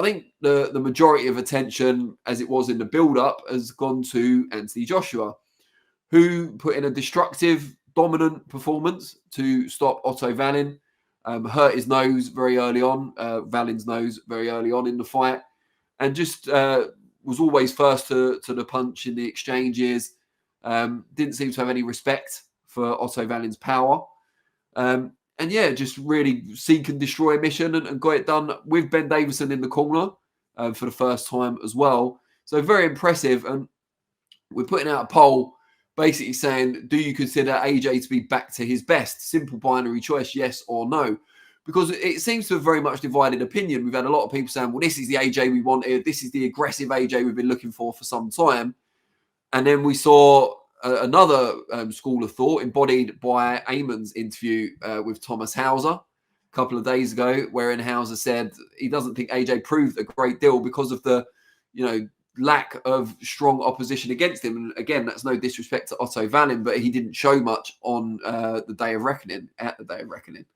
I think the majority of attention, as it was in the build-up, has gone to Anthony Joshua, who put in a destructive, dominant performance to stop Otto Wallin. Hurt his nose very early on, Wallin's nose very early on in the fight, and just was always first to the punch in the exchanges. Didn't seem to have any respect for Otto Wallin's power. And yeah, just really seek and destroy a mission and got it done with Ben Davison in the corner for the first time as well. So very impressive. And we're putting out a poll basically saying, do you consider AJ to be back to his best? Simple binary choice, yes or no. Because it seems to have very much divided opinion. We've had a lot of people saying, well, this is the AJ we wanted. This is the aggressive AJ we've been looking for some time. And then we saw another school of thought embodied by Ayman's interview with Thomas Hauser a couple of days ago, wherein Hauser said he doesn't think AJ proved a great deal because of the, lack of strong opposition against him. And again, that's no disrespect to Otto Wallin, but he didn't show much on the day of reckoning, at the day of reckoning.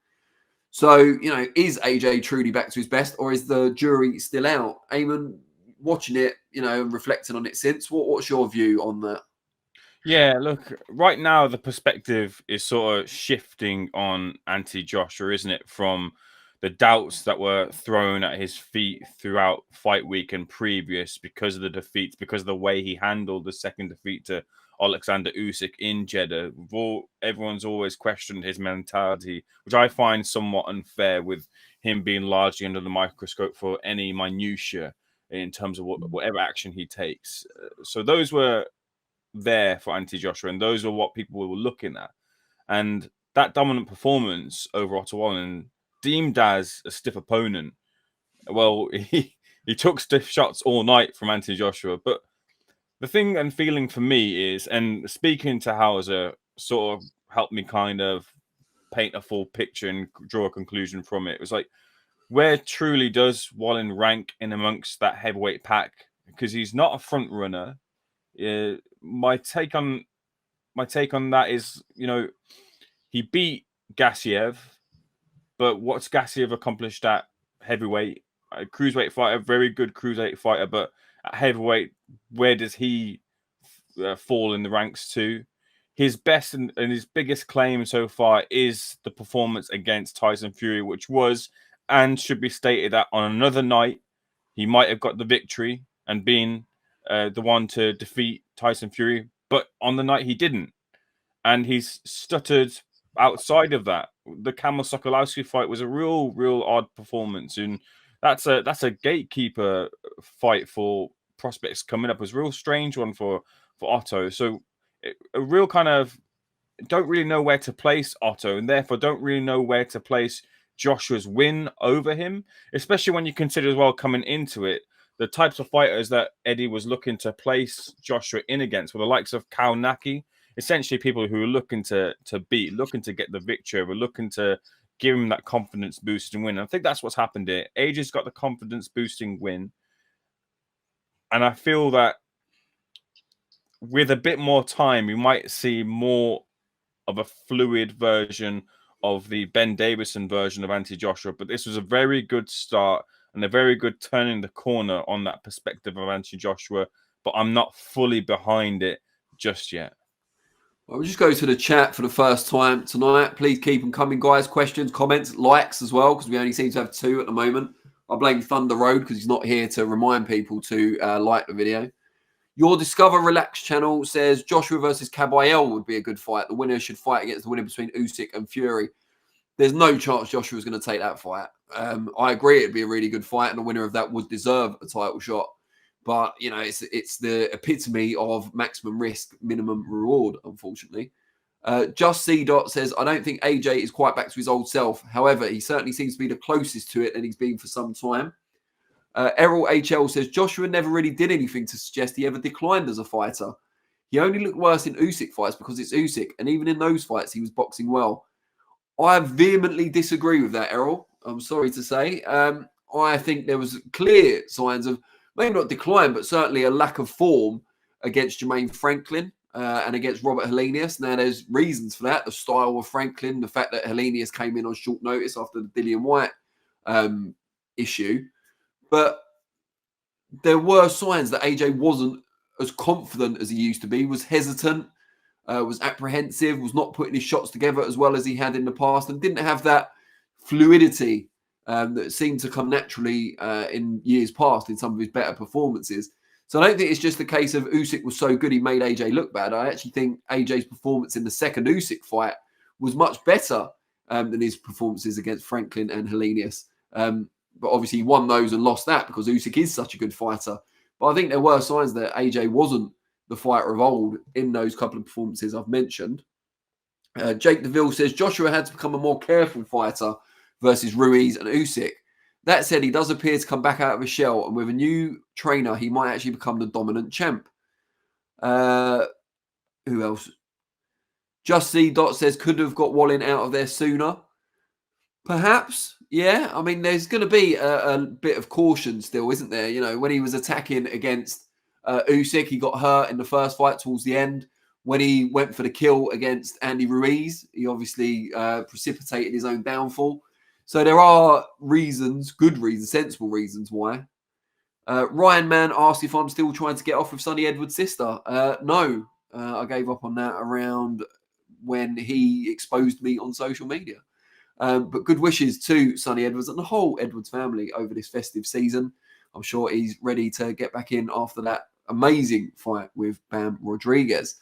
So, is AJ truly back to his best, or is the jury still out? Ayman, watching it, and reflecting on it since, what's your view on that? Yeah, look, right now the perspective is sort of shifting on Anthony Joshua, isn't it? From the doubts that were thrown at his feet throughout fight week and previous because of the defeats, because of the way he handled the second defeat to Alexander Usyk in Jeddah. Everyone's always questioned his mentality, which I find somewhat unfair, with him being largely under the microscope for any minutiae in terms of whatever action he takes. So those were there for Anthony Joshua, and those are what people were looking at. And that dominant performance over Otto Wallin, deemed as a stiff opponent, well, he took stiff shots all night from Anthony Joshua. But the thing and feeling for me is, and speaking to Hauser sort of helped me kind of paint a full picture and draw a conclusion from it. It was like, where truly does Wallin rank in amongst that heavyweight pack? Because he's not a front runner. My take on that is, he beat Gassiev, but what's Gassiev accomplished at heavyweight? A cruiserweight fighter, very good cruiserweight fighter, but at heavyweight, where does he fall in the ranks to? His best and his biggest claim so far is the performance against Tyson Fury, which was, and should be stated, that on another night, he might have got the victory and been the one to defeat Tyson Fury, but on the night he didn't. And he's stuttered outside of that. The Kamil Sokolowski fight was a real odd performance, and that's a gatekeeper fight for prospects coming up. It was a real strange one for Otto. So a real kind of don't really know where to place Otto, and therefore don't really know where to place Joshua's win over him, especially when you consider as well, coming into it, the types of fighters that Eddie was looking to place Joshua in against were the likes of Kaunaki, essentially people who are looking to beat, looking to get the victory, were looking to give him that confidence boosting win. And I think that's what's happened here. AJ's got the confidence boosting win. And I feel that with a bit more time, we might see more of a fluid version of the Ben Davison version of Anthony Joshua. But this was a very good start and a very good turning the corner on that perspective of Anthony Joshua. But I'm not fully behind it just yet. Well, we'll just go to the chat for the first time tonight. Please keep them coming, guys. Questions, comments, likes as well, because we only seem to have 2 at the moment. I blame Thunder Road because he's not here to remind people to like the video. Your Discover Relax channel says Joshua versus Caballero would be a good fight. The winner should fight against the winner between Usyk and Fury. There's no chance Joshua's going to take that fight. I agree it'd be a really good fight, and the winner of that would deserve a title shot. But, it's the epitome of maximum risk, minimum reward, unfortunately. Just C. Dot says, I don't think AJ is quite back to his old self. However, he certainly seems to be the closest to it than he's been for some time. Errol HL says, Joshua never really did anything to suggest he ever declined as a fighter. He only looked worse in Usyk fights because it's Usyk. And even in those fights, he was boxing well. I vehemently disagree with that, Errol. I'm sorry to say. I think there was clear signs of, maybe not decline, but certainly a lack of form against Jermaine Franklin and against Robert Helenius. Now, there's reasons for that. The style of Franklin, the fact that Helenius came in on short notice after the Dillian White issue. But there were signs that AJ wasn't as confident as he used to be, was hesitant, was apprehensive, was not putting his shots together as well as he had in the past, and didn't have that fluidity that seemed to come naturally in years past in some of his better performances. So I don't think it's just the case of Usyk was so good he made AJ look bad. I actually think AJ's performance in the second Usyk fight was much better than his performances against Franklin and Helenius. But obviously he won those and lost that because Usyk is such a good fighter. But I think there were signs that AJ wasn't the fighter of old in those couple of performances I've mentioned. Jake DeVille says Joshua had to become a more careful fighter versus Ruiz and Usyk. That said, he does appear to come back out of his shell, and with a new trainer, he might actually become the dominant champ. Who else? Just C. Dot says could have got Wallin out of there sooner. Perhaps, yeah. I mean, there's going to be a bit of caution still, isn't there? You know, when he was attacking against Usyk, he got hurt in the first fight towards the end. When he went for the kill against Andy Ruiz, he obviously precipitated his own downfall. So there are reasons, good reasons, sensible reasons why. Ryan Mann asked if I'm still trying to get off with Sonny Edwards' sister. No, I gave up on that around when he exposed me on social media. But good wishes to Sonny Edwards and the whole Edwards family over this festive season. I'm sure he's ready to get back in after that amazing fight with Bam Rodriguez.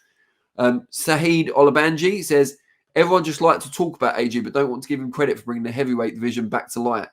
Sahid Olabanji says, everyone just like to talk about AJ, but don't want to give him credit for bringing the heavyweight division back to light.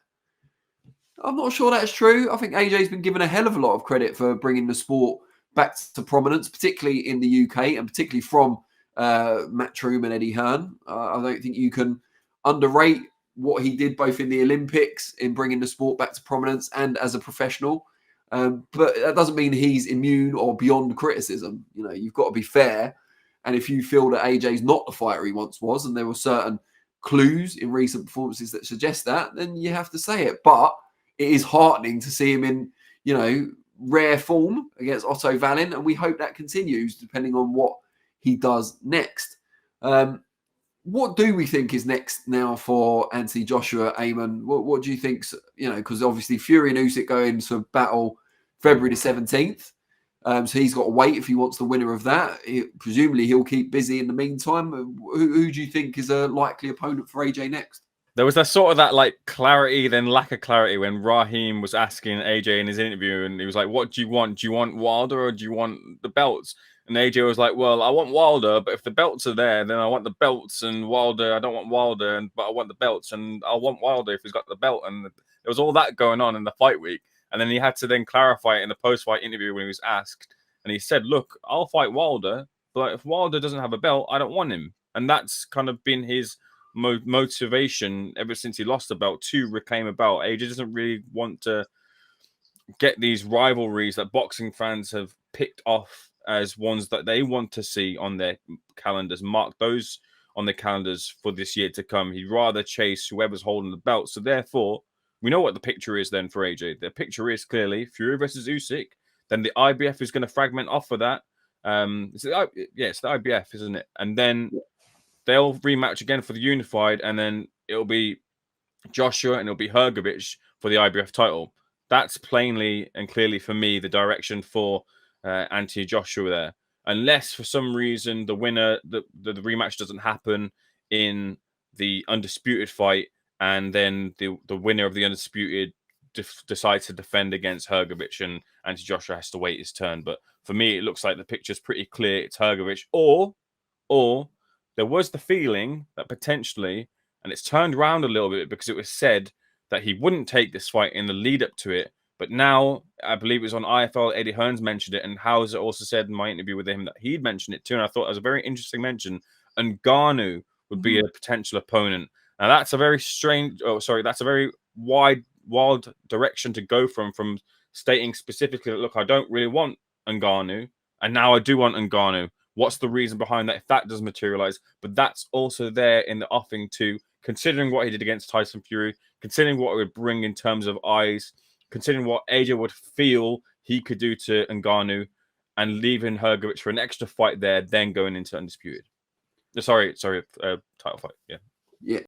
I'm not sure that's true. I think AJ's been given a hell of a lot of credit for bringing the sport back to prominence, particularly in the UK and particularly from Matchroom and Eddie Hearn. I don't think you can underrate what he did both in the Olympics in bringing the sport back to prominence and as a professional. But that doesn't mean he's immune or beyond criticism. You know, you've got to be fair. And if you feel that AJ's not the fighter he once was, and there were certain clues in recent performances that suggest that, then you have to say it. But it is heartening to see him in, you know, rare form against Otto Wallin, and we hope that continues depending on what he does next. What do we think is next now for Anthony Joshua, Ayman? What do you think? You know, because obviously Fury and Usyk go into battle February the 17th. So he's got to wait if he wants the winner of that. Presumably he'll keep busy in the meantime. Who do you think is a likely opponent for AJ next? There was that sort of that like clarity, then lack of clarity when Raheem was asking AJ in his interview, and he was like, "What do you want? Do you want Wilder or do you want the belts?" And AJ was like, "Well, I want Wilder, but if the belts are there, then I want the belts. And Wilder, I don't want Wilder, but I want the belts, and I want Wilder if he's got the belt." And there was all that going on in the fight week. And then he had to then clarify it in the post-fight interview when he was asked. And he said, look, I'll fight Wilder, but if Wilder doesn't have a belt, I don't want him. And that's kind of been his motivation ever since he lost the belt to reclaim a belt. AJ doesn't really want to get these rivalries that boxing fans have picked off as ones that they want to see on their calendars, mark those on the calendars for this year to come. He'd rather chase whoever's holding the belt. So therefore, we know what the picture is then for AJ. The picture is clearly Fury versus Usyk. Then the IBF is going to fragment off of that. It's the IBF, isn't it? And then they'll rematch again for the unified, and then it'll be Joshua and it'll be Hrgović for the IBF title. That's plainly and clearly for me the direction for Anthony Joshua there. Unless for some reason the winner, the rematch doesn't happen in the undisputed fight, and then the winner of the undisputed decides to defend against Hrgović, and Anthony Joshua has to wait his turn. But for me, it looks like the picture's pretty clear. It's Hrgović, or there was the feeling that potentially, and it's turned around a little bit because it was said that he wouldn't take this fight in the lead up to it. But now, I believe it was on IFL, Eddie Hearns mentioned it, and Hauser also said in my interview with him that he'd mentioned it too. And I thought it was a very interesting mention. And Ngannou would be a potential opponent. Now, that's a very that's a very wild direction to go from stating specifically that, look, I don't really want Ngannou, and now I do want Ngannou. What's the reason behind that if that does materialize? But that's also there in the offing too, considering what he did against Tyson Fury, considering what it would bring in terms of eyes, considering what AJ would feel he could do to Ngannou, and leaving Hrgović for an extra fight there, then going into undisputed. Sorry, title fight. Yeah.